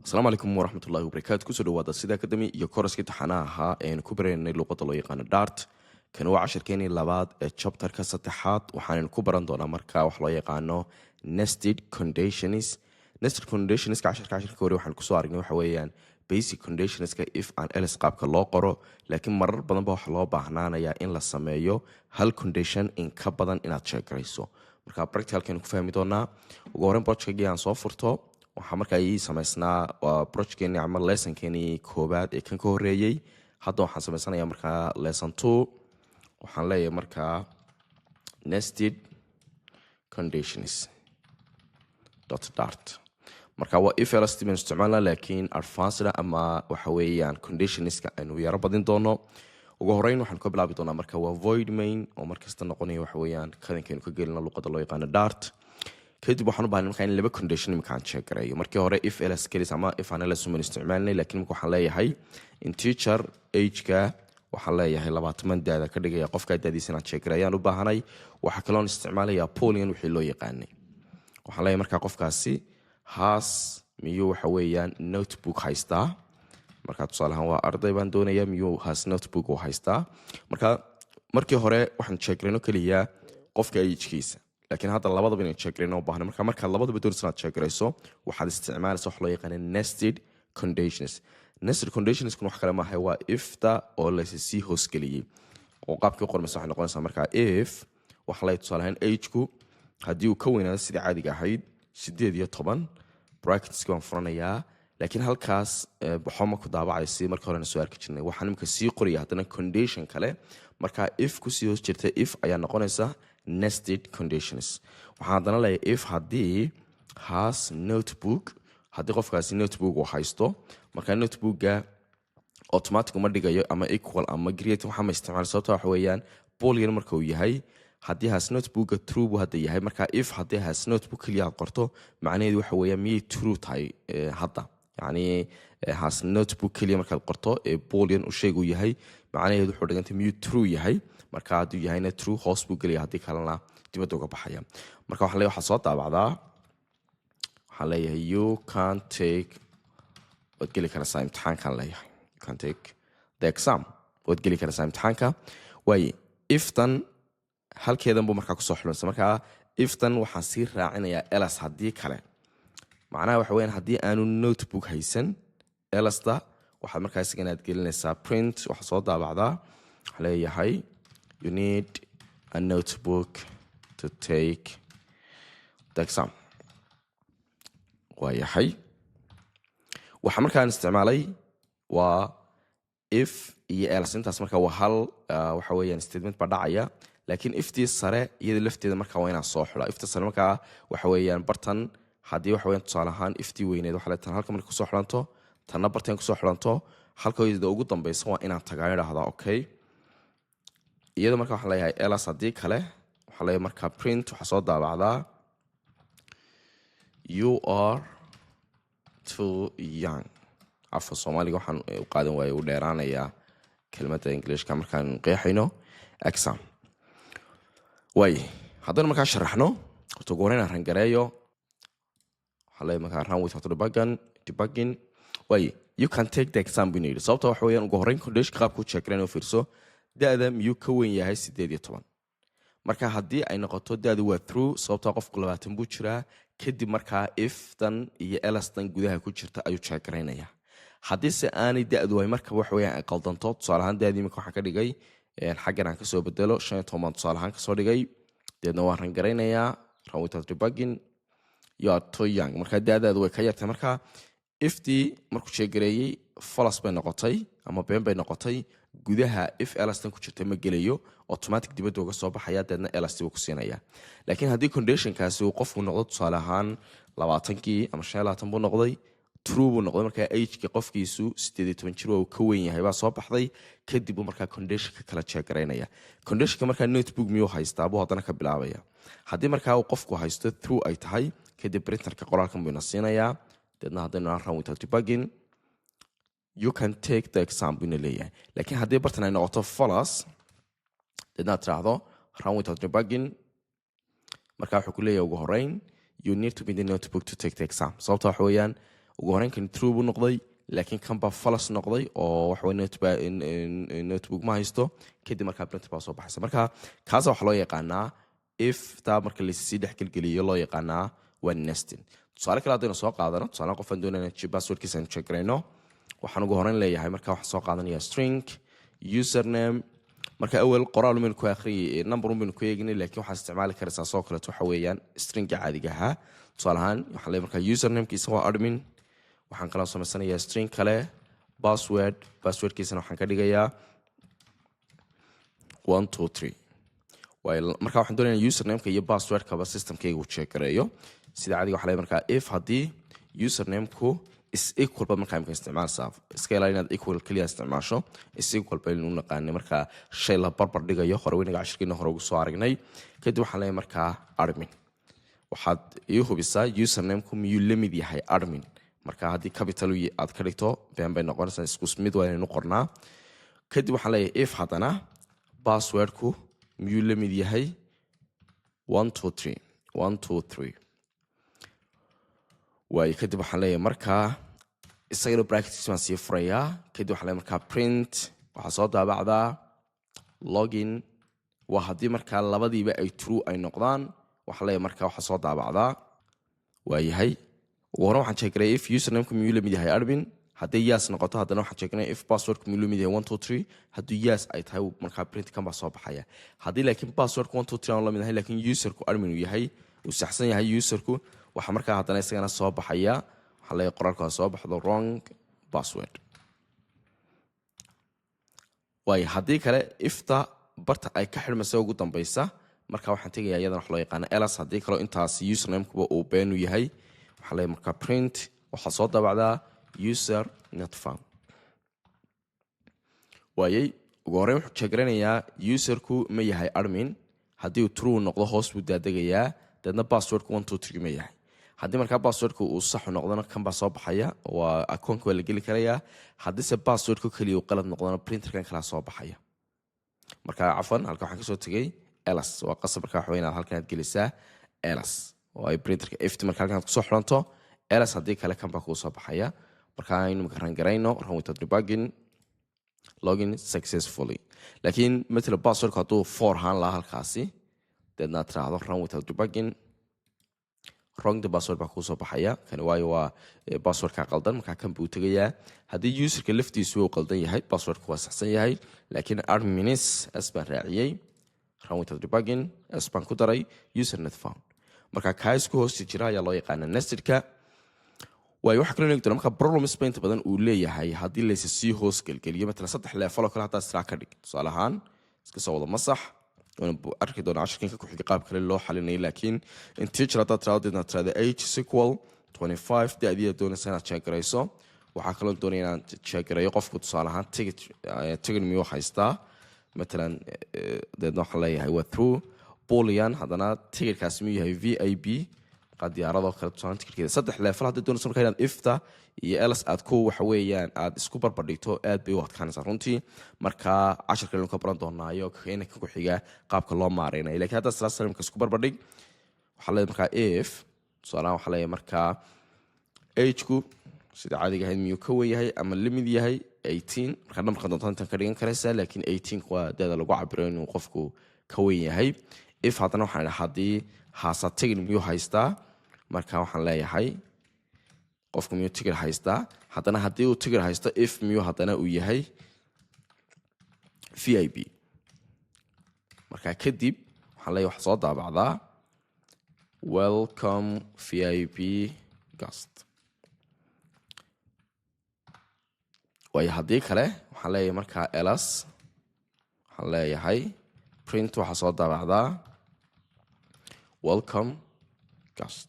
السلام عليكم ورحمة الله وبركاته كسر وهذا السيد أكاديمي يكورس كده حناها إن كبرنا اللغة اللي يقان دارت كانوا 10 كيني لبعض chapter كستحات وحنا كبرنا دونا مركا وحلا يقانو nested conditions كعشر كوري وحنا كسوارنا وحويان basic conditions if and else قابك الله قرو لكن مرر بدن بوحلا بحنانا يا إن لسمايو هل condition إن كبدن إن أتشيك رئيسو مركا practical كانوا كفهمي دونا وقارن بوتش كجيان صوفرتو waxaa markaa ii samaysnaa waa projectkeeni ama lessonkeeni koobaad ee kan ka horeeyey hadda waxaan samaysanayaa markaa lesson 2 waxaan leeyahay markaa nested conditions .dart markaa waa if else statement isticmaalna laakiin advanced ama waxa weeyaan conditionska aynu yara badin doono ugu horeyn waxaan ka bilaabi doonaa markaa waa void main oo markasta noqonaya waxa weeyaan kadankeenu ka gelina luqadda loo yaqaano dart kadib waxaan u baahnay markaa in laba condition imkaan check gareeyo markii hore if else kelis ama if aan else suman isticmaalnay laakiin marka waxaan leeyahay in teacher age-ka waxaan leeyahay 20 daada ka dhigaya qofka daadiisa inaan check gareeyaan u baahanay waxa kale oo isticmaalayaa boolean wixii loo yaqaanay waxaan leeyahay markaa qofkaasi has miyuu waxa weeyaan notebook haystaa markaa tusaale ahaan waa arday baan doonayaa miyuu has notebook u haystaa markii hore waxaan check gareyno kaliya qofka age-kiisa laakiin hadda labadaba inaan check gareyno u baahnay marka labadaba doonaysa inaad check gareyso waxaad isticmaalaysaa wax loo yaqaan nested conditions kun wax kale maaha waa ifta oo la sii hoos geliyay oo qaabkii qormaysa waxay noqonaysaa markaa if wax la tusaale ahaan age-ku haddii uu ka weynaado sidii caadiga ahayd 18 brackets waan furanayaa laakiin halkaas waxuma ku daabacaysi markii hore soo arki jirnay waxaan imka sii qoraya hadana condition kale marka if ku sii hoos jirta if ayaa noqonaysa nested conditions waxaan hadana leeyahay if haddii has notebook haddii qofkaasi notebook uu haysto marka notebook-ga automatic uma dhigayo ama equal ama create waxa ma isticmaal sababtoo waxa weeyaan boolean marka uu yahay haddii has notebook-ga true buu hadda yahay marka if haddii has notebook kaliya aad qorto macnaheedu waxa weeyaan miyay true tahay hadda yani has notebook kaliya markaad qorto boolean uu sheegu yahay macnaheedu wuxuu dhigantay miyuu true yahay marka hadduu yahayna true hoos buu gelaya haddii kalena dibadda uga baxaya marka waxaan leeyahay waxaa soo daabacdaa waxaan leeyahay you can take waad geli karaysaa imtixaankan leeyahay you can take the exam waad geli karaysaa imtixaanka waaye iftan halkeedan buu markaa kusoo xulansa markaa iftan waxaan sii raacinayaa else haddii kale macnaha waxa weeyaan haddii aanu notebook haysan elesta waxaad markaa isagana aad gelinaysaa print waxaa soo daabacdaa waxaan leeyahay you need a notebook to take the exam waayahay waxaa markaan isticmaalay waa if iyo else intaas markaa waa hal waxa weeyaan statement baa dhacaya laakiin iftii sare iyada lafteeda markaa waa inaan soo xulaa iftii sare markaa waxa weeyaan bartan haddii waxa weeyaan tusaale ahaan iftii weyneed waxa leedahay halka markaa kusoo xulanto tanna bartan kusoo xulanto halkooda ugu dambaysa waa inaan tagaan idhaahdaa okay iyada markaa waxaan leeyahay else haddii kale waxaan leeyahay markaa print waxaa soo daabacdaa you are too young afka soomaaliga waxaan u qaadan waayay u dheeraanayaa kelmadda ingiliishka markaan qeexayno exam waaye haddana markaa sharaxno horta ugu horeyn aan rangareeyo waxaa leeyahay markaa run without debugging waaye you can take the exam buu yidhi sababta waxa weeyaan ugu horeyn conditionka qaabka u check gareyn oo fiirso da'da miyuu ka weyn yahay 18 marka haddii ay noqoto da'du waa true sababta qofku 20 buu jiraa kadib markaa iftan iyo elestan gudaha ku jirta ayuu check gareynayaa haddii se aanay da'du ay marka wax weeyaan ay qaldanto tusaale ahaan da'dii marka waxaan ka dhigay xaggan aan kasoo bedelo 15 tusaale ahaan kasoo dhigay deedna waan ran gareynayaa run without debugging you are too young marka da'daadu way ka yartay marka iftii markuu check gareeyay false bay noqotay ama been bay noqotay gudaha if elestan ku jirta ma gelayo automatic dibadda uga soo baxaya deedna elesti uu ku siinaya laakiin haddii conditionkaasi uu qofku noqdo tusaale ahaan 20kii ama 25 buu noqday true buu noqday markaa age-ki qofkiisu 18 jir uu ka weyn yahay baa soo baxday kadib uu markaa conditionka kala check gareynaya conditionka markaa notebook miyuu haystaa buu haddana ka bilaabaya haddii markaa uu qofku haysto true ay tahay kadib printerka qoraalkan buu ina siinayaa deedna haddaynu aan run without debugging you can take the exam buu ina leeyahay laakiin haddii bartan ay noqoto false deedna aad tiraahdo run without debugging markaa wuxuu ku leeyahay ugu horeyn you need to be the notebook to take the exam sababta waxa weeyaan ugu horeyn kan true buu noqday laakiin kan baa false noqday oo waxa weeye notebook ma haysto kadib markaa print baa soo baxaysa marka kaasa waxaa loo yaqaanaa if taa marka lasii dhexgelgeliyo loo yaqaanaa waa nesting tusaale kale haddaynu soo qaadano tusaale qofaan doonayna passwordkiisa aan check garayno waxaan ugu horeyn leeyahay marka waxaan soo qaadanaya string username marka awal qoraal umaynu ku akhriyay number umaynu ku eegnay laakiin waxaad isticmaali karaysaa soo kaleeto waxa weeyaan stringa caadiga ahaa tusaale ahaan waxaan leeyahay marka username-kiisa waa admin waxaan kala samaysanayaa string kale passwordkiisana waxaan ka dhigayaa 123 marka waxaan doonayaa username-ka iyo passwordkaba systemkayga uu check gareeyo sida caadiga waxaa leeyahay marka if haddii username-ku is equal ba markaa imka isticmaalsaa iska ilaa inaad equal kaliya isticmaasho is equal ba inuu naqaanay marka shay la barbar dhigayo hore weynaga cashirkiina hore ugu soo aragnay kadib waxaan leeyahay markaa admin waxaad ii hubisaa username-ku miyuu la mid yahay admin marka haddii capital aad ka dhigto been bay noqonaysaa isku mid waa inaynu qornaa kadib waxaan leeyahay if haddana passwordku miyuu la mid yahay 123 waayo kadib waxaan leeyahay markaa isagana bracketkiisa baan sii furayaa kadib waxaan leeyahay markaa print waxaa soo daabacdaa login waa haddii markaa labadiiba ay true ay noqdaan waxaan leeyahay markaa waxaa soo daabacdaa waayahay ugu hore waxaan checkray if username-ku miyuu la mid yahay admin haddii yes noqoto haddana waxaan checknay if passwordku miyuu la mid yahay 123 haddii yes ay tahay markaa print kan baa soo baxaya haddii laakiin passwordku 123 aan la mid yahay laakiin userku admin uu yahay uu saxsan yahay userku waxaa markaa haddana isagana soo baxaya waxaa leeyahay qoraalka soo baxdo wrong password waayo haddii kale ifta barta ay ka xidhmaysa ugu dambaysa marka waxaan tegayaa iyadana wax loo yaqaana else haddii kaleo intaas username-kuba uu beenu yahay waxaa leeyahay markaa print waxaa soo daabacdaa user not found waayey ugu horreyn wuxuu jeegaranayaa userku ma yahay admin haddii uu true noqdo hoos buu daadegayaa deedna passwordku 123 ma yahay haddii markaa passwordku uu saxu noqdona kan baa soo baxaya waa akoonka waa la geli karayaa haddiise passwordku keliya uu qalad noqdona printerkan kalaa soo baxaya marka cafan halka waxaan kasoo tegay else waa qasab markaa waxa inaad halkan aad gelisaa else oo ay printerka ifti marka halkan aad kusoo xiranto else haddii kale kan baa kuu soo baxaya marka aynu marka rangarayno run without debugging login successfully laakiin matala passwordku hadduu 4 haan lahaa halkaasi deedna aad tiraahdo run without debugging wrong the password baa kuu soo baxaya kani waayo waa passwordka qaldan markaa kan buu tegayaa haddii userka laftiisu uu qaldan yahay passwordku waa saxsan yahay laakiin adminis s baan raaciyey run without debugging s baan ku daray user not found marka kaa isku hoosti jira ayaa loo yaqaana nestedka waayo waxa kaloo eegdona marka problems inta badan uu leeyahay haddii laysa sii hoos gelgeliyo matala 3 leefaloo kale haddaa siraa ka dhig tusaale ahaan iska soo wada masax arki doona cashirkinka ku xiga qaab kale loo xalinayay laakiin integer haddaad tiraahdo age is equal 25 da-dii aad doonaysa inaad jeegarayso waxaa kaloo doonaya inaan jeegarayo qofku tusaale ahaan ticket miyuu haystaa matalan deedna waxaan leeyahay waa through boolean haddana tickerkaasi miyuu yahay vib diyaaradoo kale tusaale tickerkeeda 3 level haddaad doonayso markaa inaad ifta iyo else aad ku waxa weeyaan aad isku barbardhigto aad bay u adkaanaysaa runtii marka cashirka aynu ka baran doonaayo keena ka ku xiga qaabka loo maareynayo laakiin haddaad salaamka isku barbardhig waxaa leeyahay markaa if tusaalahaan waxaa leeyahay markaa age-ku sida caadiga ahayd miyuu ka wen yahay ama la mid yahay 18 markaa nambarka doontaan intaan ka dhigan karaysaa laakiin 18 waa dada lagu cabiro inuu qofku ka wen yahay if haddana waxaan idhaha haddii haasa tigin miyuu haystaa marka waxaan leeyahay qofku miyuu tigir haystaa haddana haddii uu tigir haysto if miyuu haddana uu yahay vib marka kadib waxaan leeyahay waxaa soo daabacdaa welcome vib guest waayo haddii kale waxaan leeyahay markaa else waxaan leeyahay print waxaa soo daabacdaa welcome guest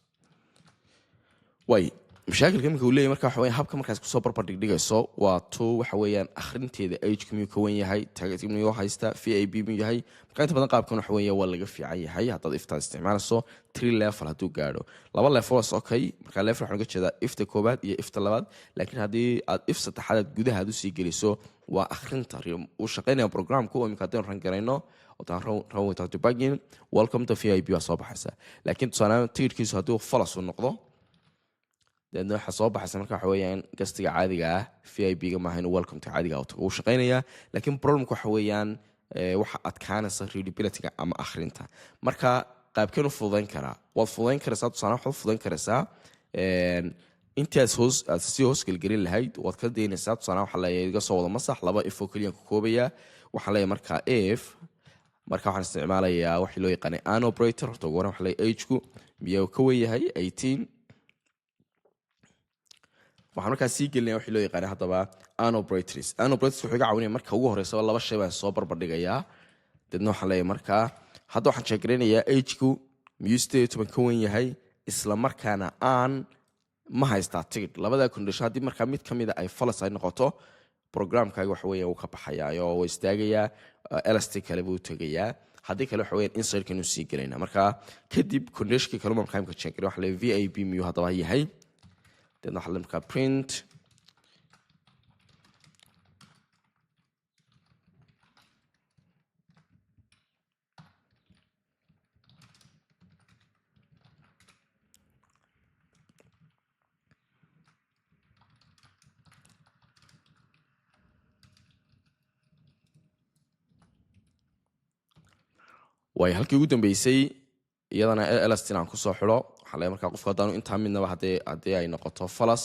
way mashaakilka iminka uu leeyahay marka waxa weeyaan habka markaas kusoo barbardhigdhigayso waa waxa weeyaan akhrinteeda age-ka miyuu ka wen yahay targetka miyuu haystaa vib miyuu yahay marka inta badan qaabkan waxa weeya waa laga fiican yahay haddaad iftaad isticmaalayso 3 level hadduu gaadho 2 level was okay marka level waxaan uga jeedaa ifta koobaad iyo ifta labaad laakiin haddii aad if saddexaad gudaha aad usii geliso waa akhrinta uu shaqaynaya programku oo iminka haddaynu ran garayno run without debugging welcome to vib waa soo baxaysa laakiin tusaale tickerkiisu hadduu falas uu noqdo deedna waxaa soo baxaysa marka waxa weeyaan gastiga caadiga ah VIB-ga maaha inuu welcome-ta caadiga ah uu shaqaynayaa, laakiin problemka waxa weeyaan waxa adkaanaysa readability-ga ama akhrinta. marka qaabkeen u fududayn karaa? waad fududayn karaysaa, tusaale waxaad u fududayn karaysaa intii aad sii hoos gelgelin lahayd waad ka daynaysaa. tusaale waxaa leeyahay iga soo wada masax 2 if oo keliya ku koobaya. waxaan leeyahay markaa if marka waxaan isticmaalayaa wixii loo yaqaanay an operator. horta ugu horreyn waxaa leeyahay age-ku miyaa ka weyn yahay 18. waxaan markaa sii gelinaya wixii loo yaqaanay haddaba an operators. an operators wuxuu iga caawinaya marka ugu horreysaba 2 shay baan soo barbardhigayaa. deedna waxaan leeyahay markaa hadda waxaan sheegaraynayaa age-ku miyuu 18 ka weyn yahay, isla markaana aan ma haystaa tigidh. labada condition haddii markaa mid ka mid a ay false ay noqoto, programkaaga waxa weeyaan wuu ka baxayaa oo wuu istaagayaa, elastic kale buu tegayaa. haddii kale waxa weeyaan inside-ka inuu sii gelaynaa. marka kadib conditionkii kale markaa imka check garay waxa leeyahay VIB miyuu haddaba yahay. deedna waxa leeyahay markaa print way halkii ugu dambeysay iyadana elastin aan kusoo xidho. waxaa leeyahay markaa qofka haddaanu intaa midnaba haddii ay noqoto falas,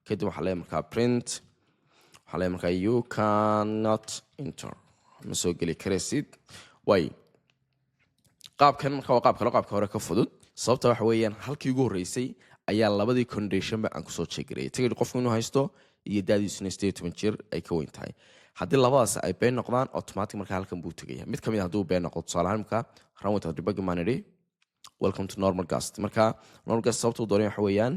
kadib waxaa leeyahay markaa print. waxaa leeyahay markaa you cannot enter, ma soo geli karaysid. way qaabkan marka waa qaabka hore ka fudud. sababta waxa weeyaan halkii ugu horreysay ayaa labadii conditionba aan kusoo jeegarayay, tigidh qofku inuu haysto iyo daadiisuna 18 jir ay ka weyn tahay. haddii labadaas ay been noqdaan automatic markaa halkan buu tegaya. mid ka mid hadduu been noqdo, tusaale ahaan markaa run without debugging baan idhi welcome to normal gast. marka normal gast sababta uu doonaya waxa weeyaan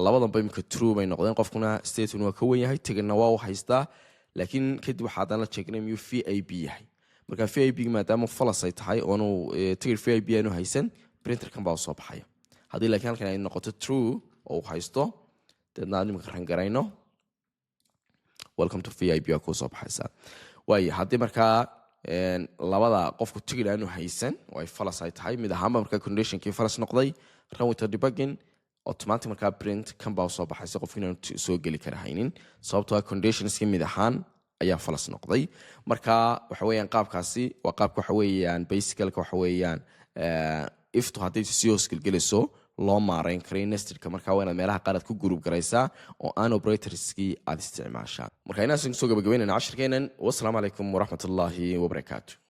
labadanba imika true bay noqdeen, qofkuna 18 waa ka weyn yahay, tigidhna waa uu haystaa. laakiin kadib waxaa haddana la jeegnay miyuu VIB yahay. marka VIB maadaama falas ay tahay oonu tigidh VIB aanu haysan, printerkan baa soo baxaya. haddii laakiin halkan ay noqoto true oo uu haysto, deedna aan imika rangarayno welcome to VIB waa kuu soo baxaysaa. waayo haddii markaa labada qofku tigidh aanu haysan oo ay falas ay tahay, mid ahaanba markaa conditionkii falas noqday, run without debugging automatic markaa print kan baa soo baxaysa qofku inaanu soo geli kara haynin, sababtoo ah conditionskii mid ahaan ayaa falas noqday. marka waxa weeyaan qaabkaasi waa qaabka waxa weeyaan basicalka waxa weeyaan iftu hadday sii hoos gelgelayso loo maarayn karay nestedka. markaa waa inaad meelaha qaar aad ku group garaysaa oo an operatorskii aad isticmaashaa. marka inaasan soo gabagabeynayna cashirkeenan. wassalaamu calaykum waraxmatullaahi wabarakaatu.